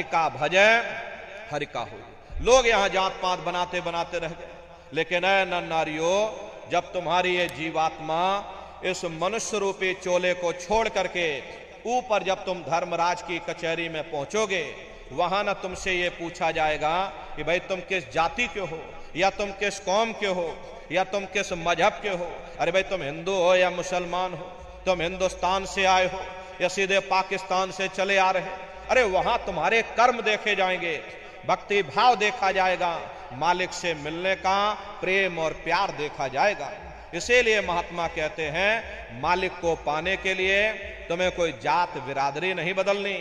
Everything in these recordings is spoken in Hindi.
का भजय हरि का हो। लोग यहां जात पात बनाते बनाते रह गए, लेकिन ऐ नर नारियों, जब तुम्हारी ये जीवात्मा इस मनुष्य रूपी चोले को छोड़ करके ऊपर जब तुम धर्मराज की कचहरी में पहुंचोगे, वहां ना तुमसे ये पूछा जाएगा कि भाई तुम किस जाति के हो, या तुम किस कौम के हो, या तुम किस मजहब के हो। अरे भाई तुम हिंदू हो या मुसलमान हो, तुम हिंदुस्तान से आए हो या सीधे पाकिस्तान से चले आ रहे। अरे वहां तुम्हारे कर्म देखे जाएंगे, भक्ति भाव देखा जाएगा, मालिक से मिलने का प्रेम और प्यार देखा जाएगा। इसीलिए महात्मा कहते हैं, मालिक को पाने के लिए तुम्हें कोई जात बिरादरी नहीं बदलनी,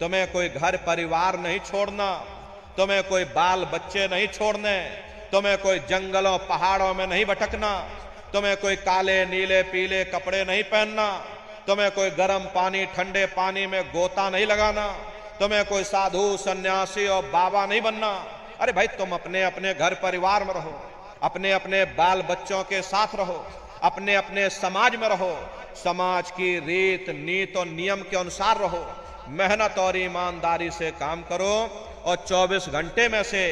तुम्हें कोई घर परिवार नहीं छोड़ना, तुम्हें कोई बाल बच्चे नहीं छोड़ने, तुम्हें कोई जंगलों पहाड़ों में नहीं भटकना, तुम्हें कोई काले नीले पीले कपड़े नहीं पहनना, तुम्हें कोई गर्म पानी ठंडे पानी में गोता नहीं लगाना, तुम्हें कोई साधु सन्यासी और बाबा नहीं बनना। अरे भाई तुम अपने अपने घर परिवार में रहो, अपने अपने बाल बच्चों के साथ रहो, अपने अपने समाज में रहो, समाज की रीत नीत और नियम के अनुसार रहो, मेहनत और ईमानदारी से काम करो और 24 घंटे में से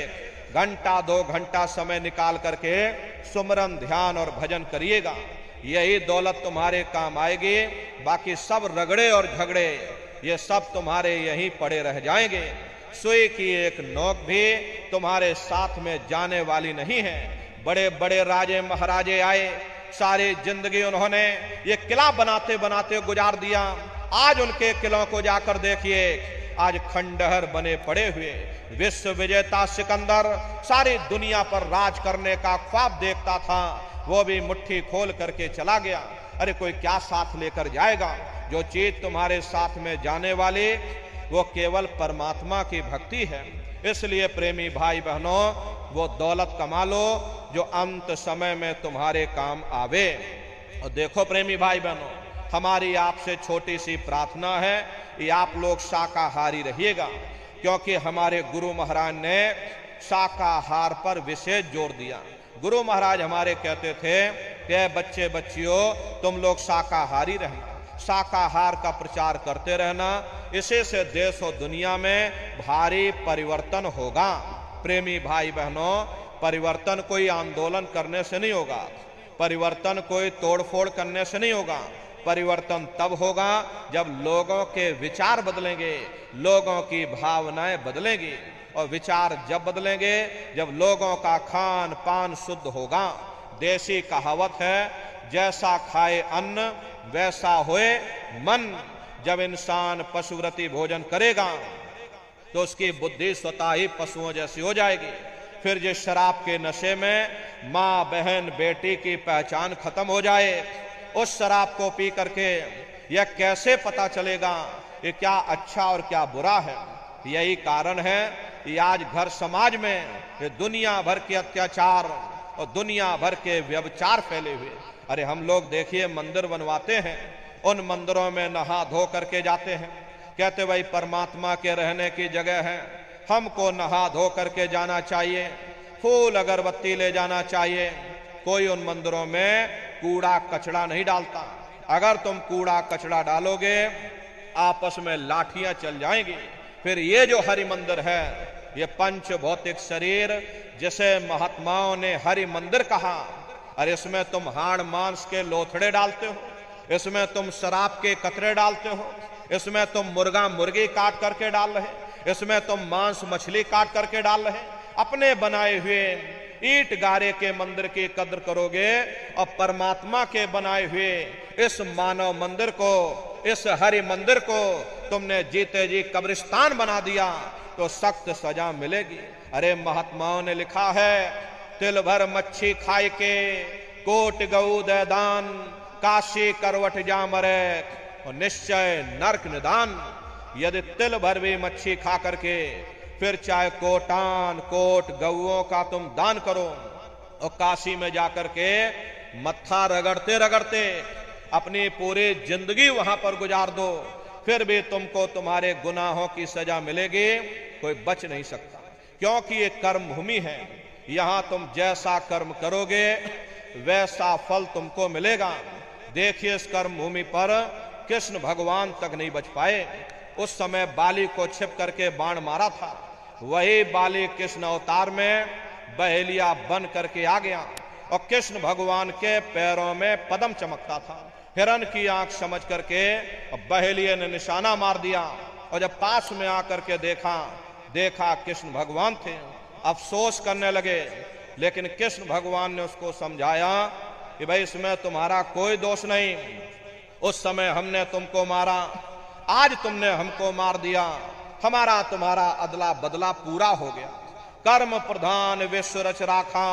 घंटा 2 घंटा समय निकाल करके सुमरन ध्यान और भजन करिएगा। यही दौलत तुम्हारे काम आएगी। बाकी सब रगड़े और झगड़े ये सब तुम्हारे यहीं पड़े रह जाएंगे। सुई की एक नोक भी तुम्हारे साथ में जाने वाली नहीं है। बड़े बड़े राजे महाराजे आए, सारी जिंदगी उन्होंने ये किला बनाते बनाते गुजार दिया। आज उनके किलों को जाकर देखिए, आज खंडहर बने पड़े हुए। विश्व विजेता सिकंदर सारी दुनिया पर राज करने का ख्वाब देखता था, वो भी मुट्ठी खोल करके चला गया। अरे कोई क्या साथ लेकर जाएगा? जो चीज तुम्हारे साथ में जाने वाली वो केवल परमात्मा की भक्ति है। इसलिए प्रेमी भाई बहनों, वो दौलत कमा लो जो अंत समय में तुम्हारे काम आवे। और देखो प्रेमी भाई बहनों, हमारी आपसे छोटी सी प्रार्थना है कि आप लोग शाकाहारी रहिएगा, क्योंकि हमारे गुरु महाराज ने शाकाहार पर विशेष जोर दिया। गुरु महाराज हमारे कहते थे कि बच्चे बच्चियों तुम लोग शाकाहारी रहना, शाकाहार का प्रचार करते रहना, इसी से देश और दुनिया में भारी परिवर्तन होगा। प्रेमी भाई बहनों, परिवर्तन कोई आंदोलन करने से नहीं होगा, परिवर्तन कोई तोड़फोड़ करने से नहीं होगा। परिवर्तन तब होगा जब लोगों के विचार बदलेंगे, लोगों की भावनाएं बदलेंगी। और विचार जब बदलेंगे जब लोगों का खान पान शुद्ध होगा। देसी कहावत है, जैसा खाए अन्न वैसा होए मन। जब इंसान पशुव्रती भोजन करेगा तो उसकी बुद्धि स्वतः ही पशुओं जैसी हो जाएगी। फिर जिस शराब के नशे में माँ बहन बेटी की पहचान खत्म हो जाए, उस शराब को पी करके यह कैसे पता चलेगा कि क्या अच्छा और क्या बुरा है। यही कारण है कि आज घर समाज में दुनिया भर के अत्याचार और दुनिया भर के व्यभिचार फैले हुए। अरे हम लोग देखिए मंदिर बनवाते हैं, उन मंदिरों में नहा धो करके जाते हैं, कहते भाई परमात्मा के रहने की जगह है, हमको नहा धो करके जाना चाहिए, फूल अगरबत्ती ले जाना चाहिए। कोई उन मंदिरों में कूड़ा कचड़ा नहीं डालता। अगर तुम कूड़ा कचड़ा डालोगे आपस में लाठियां चल जाएंगी। फिर ये जो हरि मंदिर है, ये पंच भौतिक शरीर जिसे महात्माओं ने हरि मंदिर कहा, अरे इसमें तुम हाड़ मांस के लोथड़े डालते हो, इसमें तुम शराब के कतरे डालते हो, इसमें तुम मुर्गा मुर्गी काट करके डाल रहे, इसमें तुम मांस मछली काट करके डाल रहे। अपने बनाए हुए ईंट गारे के मंदिर की कद्र करोगे और परमात्मा के बनाए हुए इस मानव मंदिर को, इस हरि मंदिर को तुमने जीते जी कब्रिस्तान बना दिया तो सख्त सजा मिलेगी। अरे महात्माओं ने लिखा है, तिल भर मच्छी खाए के कोट गऊ दे दान, काशी करवट जा मरे और निश्चय नरक निदान। यदि तिल भर भी मच्छी खा करके फिर चाहे कोटान कोट गऊओं का तुम दान करो और काशी में जाकर के मत्था रगड़ते रगड़ते अपनी पूरी जिंदगी वहां पर गुजार दो, फिर भी तुमको तुम्हारे गुनाहों की सजा मिलेगी, कोई बच नहीं सकता। क्योंकि ये कर्म भूमि है, यहां तुम जैसा कर्म करोगे वैसा फल तुमको मिलेगा। देखिए इस कर्म भूमि पर कृष्ण भगवान तक नहीं बच पाए, उस समय बाली को छिप करके बाण मारा था, वही बाली कृष्ण अवतार में बहेलिया बन करके आ गया और कृष्ण भगवान के पैरों में पद्म चमकता था। हिरण की आंख समझ करके बहेलिये ने निशाना मार दिया और जब पास में आकर के देखा कृष्ण भगवान थे, अफसोस करने लगे। लेकिन कृष्ण भगवान ने उसको समझाया कि भाई इसमें तुम्हारा कोई दोष नहीं, उस समय हमने तुमको मारा, आज तुमने हमको मार दिया, हमारा तुम्हारा अदला बदला पूरा हो गया। कर्म प्रधान विश्व रच राखा,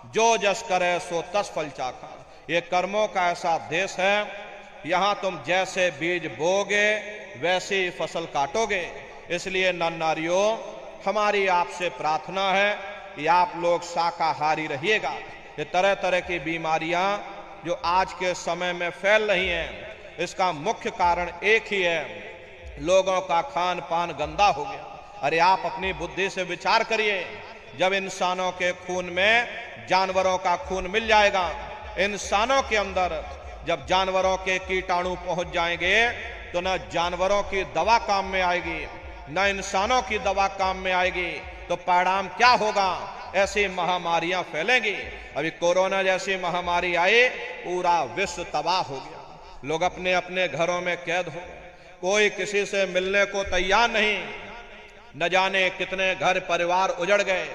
जो जस करे सो तस फल चाखा। ये कर्मों का ऐसा देश है, यहां तुम जैसे बीज बोगे वैसी फसल काटोगे। इसलिए नर नारियों, हमारी आपसे प्रार्थना है कि आप लोग शाकाहारी रहिएगा। ये तरह तरह की बीमारियां जो आज के समय में फैल रही हैं, इसका मुख्य कारण एक ही है, लोगों का खान पान गंदा हो गया। अरे आप अपनी बुद्धि से विचार करिए, जब इंसानों के खून में जानवरों का खून मिल जाएगा, इंसानों के अंदर जब जानवरों के कीटाणु पहुंच जाएंगे तो न जानवरों की दवा काम में आएगी, न इंसानों की दवा काम में आएगी। तो परिणाम क्या होगा? ऐसी महामारियां फैलेंगी। अभी कोरोना जैसी महामारी आई, पूरा विश्व तबाह हो गया, लोग अपने अपने घरों में कैद हो गए, कोई किसी से मिलने को तैयार नहीं। न जाने कितने घर परिवार उजड़ गए,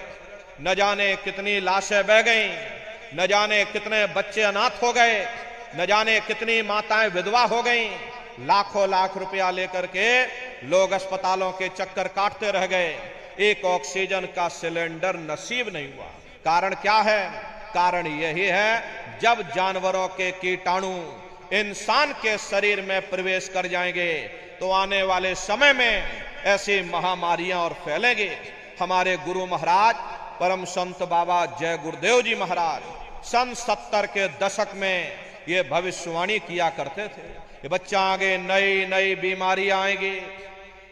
न जाने कितनी लाशें बह गईं, न जाने कितने बच्चे अनाथ हो गए, न जाने कितनी माताएं विधवा हो गईं। लाखों लाख रुपया लेकर के लोग अस्पतालों के चक्कर काटते रह गए, एक ऑक्सीजन का सिलेंडर नसीब नहीं हुआ। कारण क्या है? कारण यही है, जब जानवरों के कीटाणु इंसान के शरीर में प्रवेश कर जाएंगे तो आने वाले समय में ऐसी महामारियां और फैलेंगी। हमारे गुरु महाराज परम संत बाबा जय गुरुदेव जी महाराज सन 70 के दशक में ये भविष्यवाणी किया करते थे कि बच्चा आगे नई नई बीमारियां आएंगी।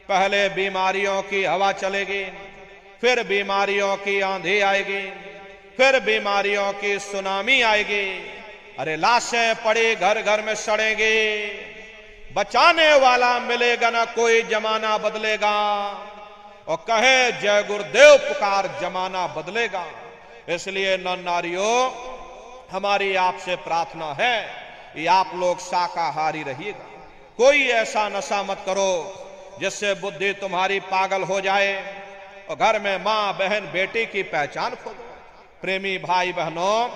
पहले बीमारियों की हवा चलेगी, फिर बीमारियों की आंधी आएगी, फिर बीमारियों की सुनामी आएगी। अरे लाशें पड़ी घर घर में सड़ेंगी, बचाने वाला मिलेगा ना कोई, जमाना बदलेगा। और कहे जय गुरुदेव पुकार, जमाना बदलेगा। इसलिए नर नारियों, हमारी आपसे प्रार्थना है कि आप लोग शाकाहारी रहिएगा। कोई ऐसा नशा मत करो जिससे बुद्धि तुम्हारी पागल हो जाए और घर में मां बहन बेटी की पहचान खो दो। प्रेमी भाई बहनों,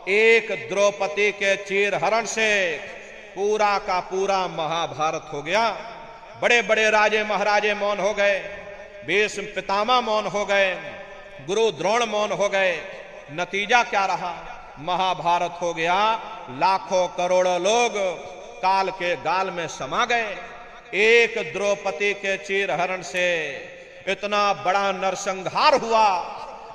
एक द्रौपदी के चीर हरण से पूरा का पूरा महाभारत हो गया। बड़े बड़े राजे महाराजे मौन हो गए, भीष्म पितामह मौन हो गए, गुरु द्रोण मौन हो गए। नतीजा क्या रहा? महाभारत हो गया। लाखों करोड़ों लोग काल के गाल में समा गए। एक द्रौपदी के चीर हरण से इतना बड़ा नरसंहार हुआ।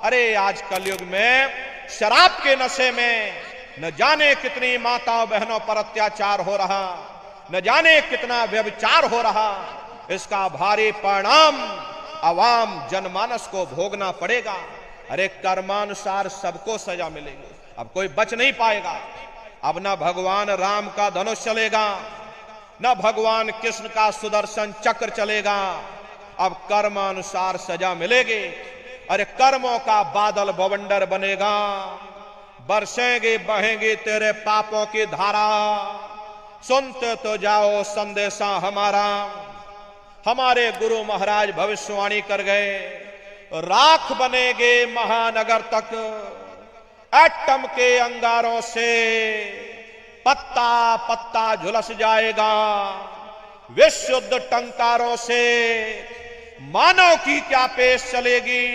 अरे आज कलयुग में शराब के नशे में न जाने कितनी माताओं बहनों पर अत्याचार हो रहा, न जाने कितना व्यभिचार हो रहा। इसका भारी परिणाम आवाम जनमानस को भोगना पड़ेगा। अरे कर्मानुसार सबको सजा मिलेगी, अब कोई बच नहीं पाएगा। अब ना भगवान राम का धनुष चलेगा, न भगवान कृष्ण का सुदर्शन चक्र चलेगा। अब कर्मानुसार सजा मिलेगी। अरे कर्मों का बादल बवंडर बनेगा, बरसेंगे बहेंगे तेरे पापों की धारा। सुनते तो जाओ संदेशा हमारा। हमारे गुरु महाराज भविष्यवाणी कर गए, राख बनेगे महानगर तक, एटम के अंगारों से पत्ता पत्ता झुलस जाएगा। विश्व युद्ध टंकारों से मानव की क्या पेश चलेगी,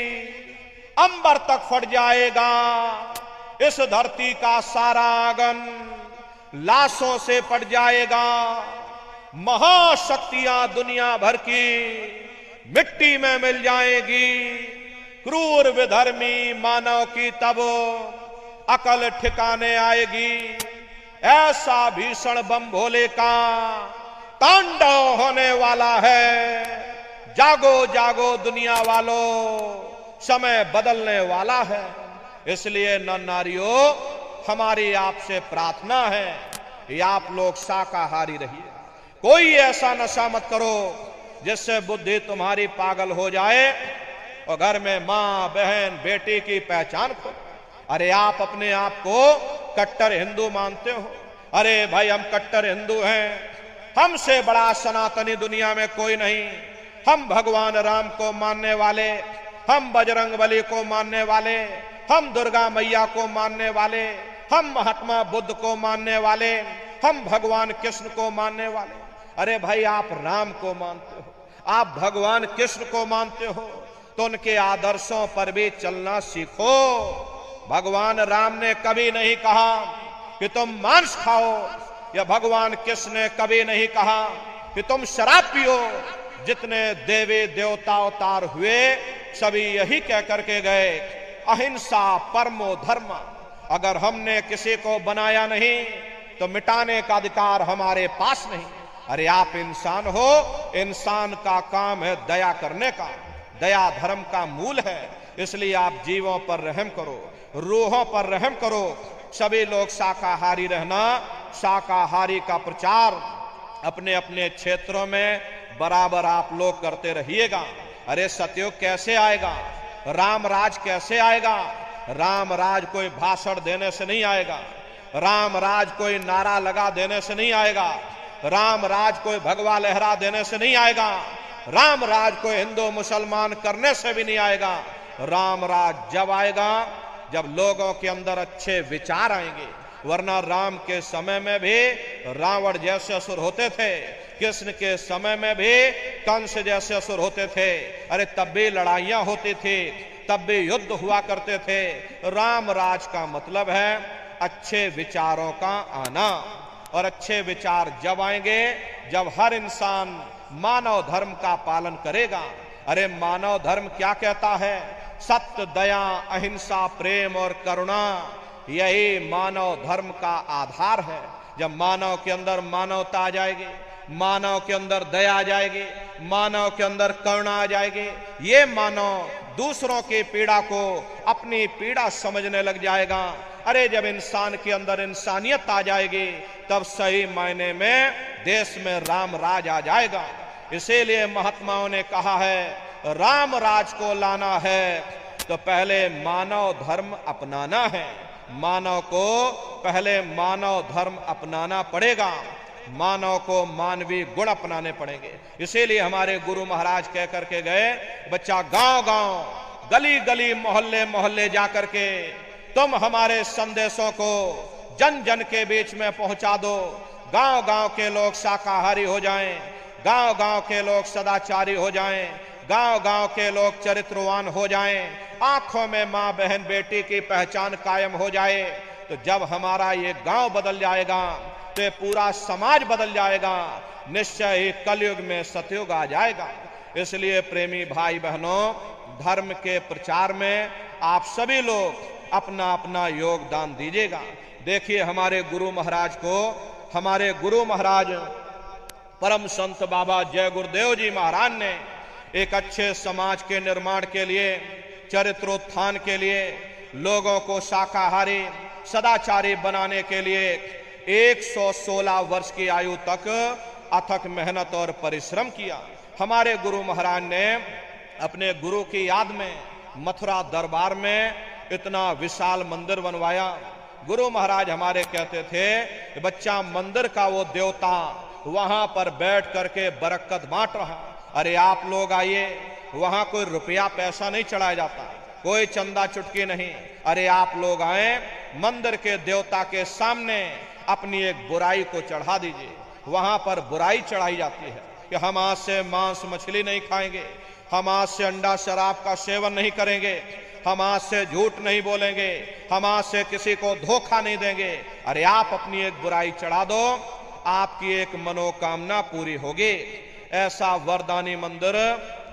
अंबर तक फट जाएगा। इस धरती का सारा आंगन लाशों से पट जाएगा। महाशक्तियां दुनिया भर की मिट्टी में मिल जाएगी। क्रूर विधर्मी मानव की तब अकल ठिकाने आएगी। ऐसा भीषण बम भोले का तांडव होने वाला है। जागो जागो दुनिया वालों, समय बदलने वाला है। इसलिए नर नारियों, हमारी आपसे प्रार्थना है कि आप लोग शाकाहारी रहिए। कोई ऐसा नशा मत करो जिससे बुद्धि तुम्हारी पागल हो जाए और घर में मां बहन बेटी की पहचान खो। अरे आप अपने आप को कट्टर हिंदू मानते हो। अरे भाई हम कट्टर हिंदू हैं, हमसे बड़ा सनातनी दुनिया में कोई नहीं। हम भगवान राम को मानने वाले, हम बजरंगबली को मानने वाले, हम दुर्गा मैया को मानने वाले, हम महात्मा बुद्ध को मानने वाले, हम भगवान कृष्ण को मानने वाले। अरे भाई आप राम को मानते हो, आप भगवान कृष्ण को मानते हो, तो उनके आदर्शों पर भी चलना सीखो। भगवान राम ने कभी नहीं कहा कि तुम मांस खाओ, या भगवान कृष्ण ने कभी नहीं कहा कि तुम शराब पियो। जितने देवी देवता अवतार हुए सभी यही कह करके गए, अहिंसा परमो धर्म। अगर हमने किसी को बनाया नहीं तो मिटाने का अधिकार हमारे पास नहीं। अरे आप इंसान हो, इंसान का काम है दया करने का, दया धर्म का मूल है। इसलिए आप जीवों पर रहम करो, रूहों पर रहम करो। सभी लोग शाकाहारी रहना, शाकाहारी का प्रचार अपने अपने क्षेत्रों में बराबर आप लोग करते रहिएगा। अरे सतयुग कैसे आएगा, राम राज कैसे आएगा? राम राज कोई भाषण देने से नहीं आएगा, राम राज कोई नारा लगा देने से नहीं आएगा, राम राज कोई भगवा लहरा देने से नहीं आएगा, राम राज कोई हिंदू मुसलमान करने से भी नहीं आएगा। राम राज जब आएगा जब लोगों के अंदर अच्छे विचार आएंगे। वरना राम के समय में भी रावण जैसे असुर होते थे, कृष्ण के समय में भी कंस जैसे असुर होते थे। अरे तब भी लड़ाइयां होती थी, तब भी युद्ध हुआ करते थे। राम राज का मतलब है अच्छे विचारों का आना, और अच्छे विचार जब आएंगे जब हर इंसान मानव धर्म का पालन करेगा। अरे मानव धर्म क्या कहता है? सत्य, दया, अहिंसा, प्रेम और करुणा, यही मानव धर्म का आधार है। जब मानव के अंदर मानवता आ जाएगी, मानव के अंदर दया आ जाएगी, मानव के अंदर करुणा आ जाएगी, ये मानव दूसरों की पीड़ा को अपनी पीड़ा समझने लग जाएगा। अरे जब इंसान के अंदर इंसानियत आ जाएगी तब सही मायने में देश में राम राज आ जाएगा। इसीलिए महात्माओं ने कहा है, राम राज को लाना है तो पहले मानव धर्म अपनाना है। मानव को पहले मानव धर्म अपनाना पड़ेगा, मानव को मानवीय गुण अपनाने पड़ेंगे। इसीलिए हमारे गुरु महाराज कह करके गए, बच्चा गांव गांव, गली गली, मोहल्ले मोहल्ले जाकर के तुम हमारे संदेशों को जन जन के बीच में पहुंचा दो। गांव गांव के लोग शाकाहारी हो जाएं, गांव गांव के लोग सदाचारी हो जाएं, गांव गांव के लोग चरित्रवान हो जाएं, आंखों में मां बहन बेटी की पहचान कायम हो जाए। तो जब हमारा ये गांव बदल जाएगा तो पूरा समाज बदल जाएगा। निश्चय ही कलयुग में सतयुग आ जाएगा। इसलिए प्रेमी भाई बहनों, धर्म के प्रचार में आप सभी लोग अपना अपना योगदान दीजिएगा। देखिए हमारे गुरु महाराज को, हमारे गुरु महाराज परम संत बाबा जय गुरुदेव जी महाराज ने एक अच्छे समाज के निर्माण के लिए, चरित्रोत्थान के लिए, लोगों को शाकाहारी सदाचारी बनाने के लिए 116 वर्ष की आयु तक अथक मेहनत और परिश्रम किया। हमारे गुरु महाराज ने अपने गुरु की याद में मथुरा दरबार में इतना विशाल मंदिर बनवाया। गुरु महाराज हमारे कहते थे, बच्चा मंदिर का वो देवता वहां पर बैठ करके बरकत बांट रहा। अरे आप लोग आइए, वहां कोई रुपया पैसा नहीं चढ़ाया जाता, कोई चंदा चुटकी नहीं। अरे आप लोग आए, मंदिर के देवता के सामने अपनी एक बुराई को चढ़ा दीजिए। वहां पर बुराई चढ़ाई जाती है कि हम आज से मांस मछली नहीं खाएंगे, हम आज से अंडा शराब का सेवन नहीं करेंगे, हम आज से झूठ नहीं बोलेंगे, हम आज से किसी को धोखा नहीं देंगे। अरे आप अपनी एक बुराई चढ़ा दो, आपकी एक मनोकामना पूरी होगी। ऐसा वरदानी मंदिर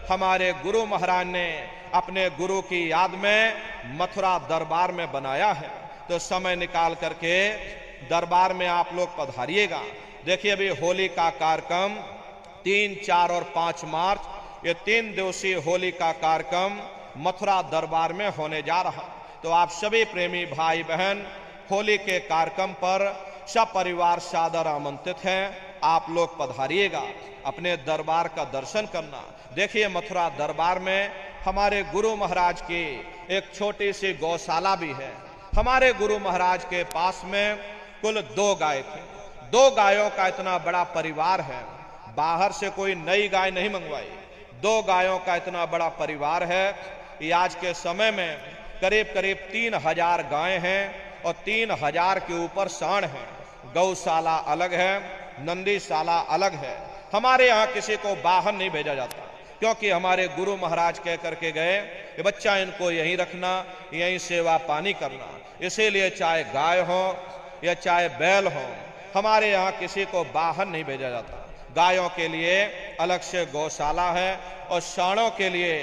हमारे गुरु महाराज ने अपने गुरु की याद में मथुरा दरबार में बनाया है। तो समय निकाल करके दरबार में आप लोग पधारिएगा। देखिए अभी होली का कार्यक्रम 3, 4 और 5 मार्च, ये 3 दिवसीय होली का कार्यक्रम मथुरा दरबार में होने जा रहा। तो आप सभी प्रेमी भाई बहन होली के कार्यक्रम पर सब परिवार सादर आमंत्रित हैं। आप लोग पधारिएगा, अपने दरबार का दर्शन करना। देखिए मथुरा दरबार में हमारे गुरु महाराज की एक छोटी सी गौशाला भी है। हमारे गुरु महाराज के पास में कुल 2 गाय थे। 2 गायों का इतना बड़ा परिवार है, बाहर से कोई नई गाय नहीं मंगवाई। 2 गायों का इतना बड़ा परिवार है। ये आज के समय में करीब करीब 3000 गायें हैं और 3000 के ऊपर सांड हैं। गौशाला अलग है, नंदीशाला अलग है। हमारे यहाँ किसी को बाहर नहीं भेजा जाता, क्योंकि हमारे गुरु महाराज कह करके गए कि बच्चा इनको यहीं रखना, यहीं सेवा पानी करना। इसीलिए चाहे गाय हो या चाहे बैल हो, हमारे यहाँ किसी को बाहर नहीं भेजा जाता। गायों के लिए अलग से गौशाला है और सांडों के लिए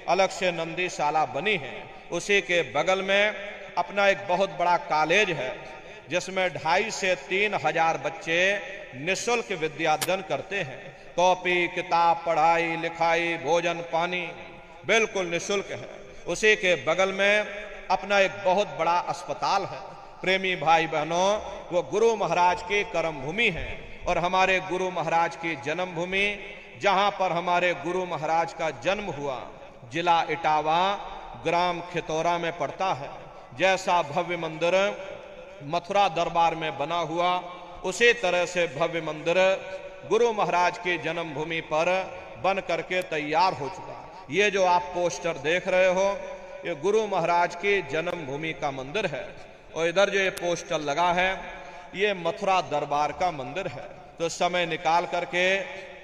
अलग से नंदीशाला बनी है। उसी के बगल में अपना एक बहुत बड़ा कॉलेज है, जिसमें 2,500 से 3,000 बच्चे निःशुल्क विद्यादान करते हैं। कॉपी किताब, पढ़ाई लिखाई, भोजन पानी बिल्कुल निःशुल्क है। उसी के बगल में अपना एक बहुत बड़ा अस्पताल है। प्रेमी भाई बहनों, वो गुरु महाराज की कर्म भूमि है और हमारे गुरु महाराज की जन्मभूमि, जहां पर हमारे गुरु महाराज का जन्म हुआ, जिला इटावा, ग्राम खितौरा में पड़ता है। जैसा भव्य मंदिर मथुरा दरबार में बना हुआ, उसी तरह से भव्य मंदिर गुरु महाराज की जन्मभूमि पर बन करके तैयार हो चुका। ये जो आप पोस्टर देख रहे हो, ये गुरु महाराज की जन्मभूमि का मंदिर है। और इधर जो ये पोस्टर लगा है, ये मथुरा दरबार का मंदिर है। तो समय निकाल करके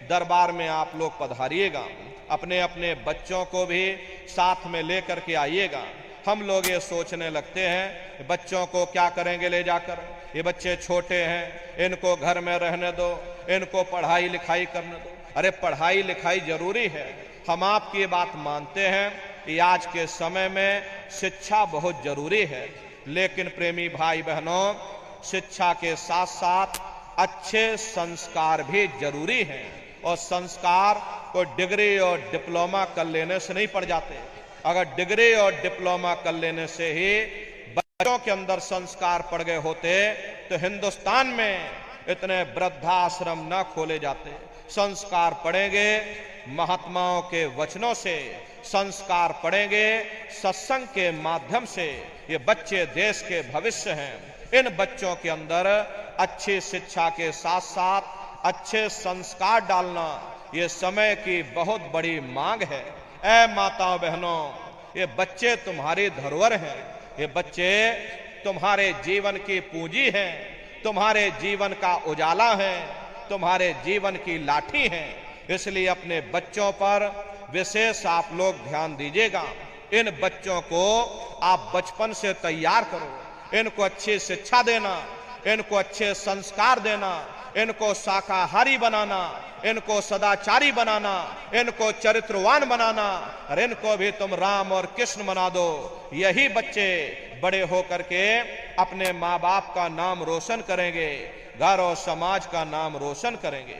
दरबार में आप लोग पधारिएगा, अपने अपने बच्चों को भी साथ में लेकर के आइएगा। हम लोग ये सोचने लगते हैं बच्चों को क्या करेंगे ले जाकर, ये बच्चे छोटे हैं, इनको घर में रहने दो, इनको पढ़ाई लिखाई करने दो। अरे पढ़ाई लिखाई जरूरी है, हम आपकी ये बात मानते हैं कि आज के समय में शिक्षा बहुत जरूरी है। लेकिन प्रेमी भाई बहनों, शिक्षा के साथ साथ अच्छे संस्कार भी जरूरी हैं। और संस्कार को डिग्री और डिप्लोमा कर लेने से नहीं पड़ जाते। अगर डिग्री और डिप्लोमा कर लेने से ही बच्चों के अंदर संस्कार पड़ गए होते तो हिंदुस्तान में इतने वृद्धाश्रम न खोले जाते। संस्कार पड़ेंगे महात्माओं के वचनों से, संस्कार पड़ेंगे सत्संग के माध्यम से। ये बच्चे देश के भविष्य हैं। इन बच्चों के अंदर अच्छी शिक्षा के साथ साथ अच्छे संस्कार डालना ये समय की बहुत बड़ी मांग है। ऐ माताओं बहनों, ये बच्चे तुम्हारी धरोहर हैं, ये बच्चे तुम्हारे जीवन की पूंजी हैं, तुम्हारे जीवन का उजाला है, तुम्हारे जीवन की लाठी हैं। इसलिए अपने बच्चों पर विशेष आप लोग ध्यान दीजिएगा। इन बच्चों को आप बचपन से तैयार करो, इनको अच्छी शिक्षा देना, इनको अच्छे संस्कार देना, इनको शाकाहारी बनाना, इनको सदाचारी बनाना, इनको चरित्रवान बनाना, और इनको भी तुम राम और कृष्ण बना दो। यही बच्चे बड़े होकर के अपने माँ बाप का नाम रोशन करेंगे, घर और समाज का नाम रोशन करेंगे।